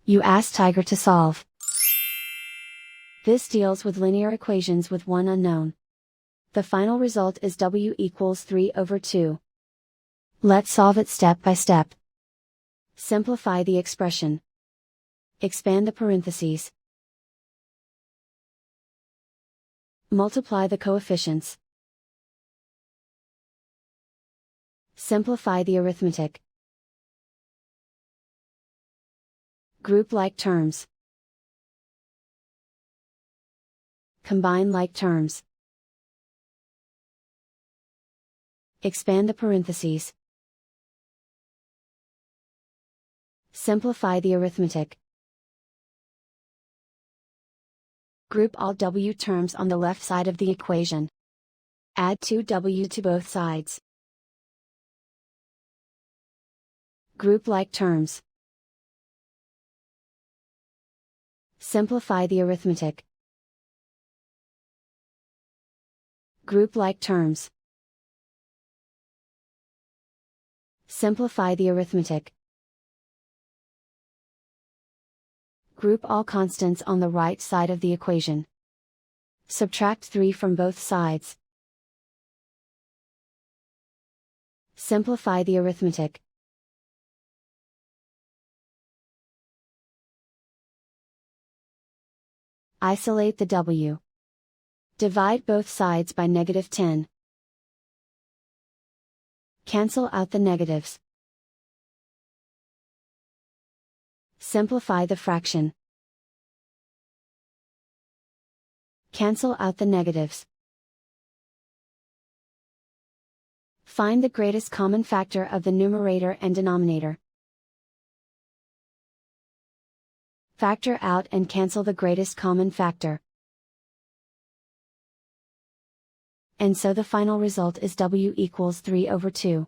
You ask Tiger to solve. This deals with linear equations with one unknown. The final result is w equals 3/2. Let's solve it step by step. Simplify the expression. Expand the parentheses. Multiply the coefficients. Simplify the arithmetic. Group like terms. Combine like terms. Expand the parentheses. Simplify the arithmetic. Group all w terms on the left side of the equation. Add 2w to both sides. Group like terms. Simplify the arithmetic. Group like terms. Simplify the arithmetic. Group all constants on the right side of the equation. Subtract 3 from both sides. Simplify the arithmetic. Isolate the w. Divide both sides by -10. Cancel out the negatives. Simplify the fraction. Cancel out the negatives. Find the greatest common factor of the numerator and denominator. Factor out and cancel the greatest common factor. And so the final result is w equals 3/2.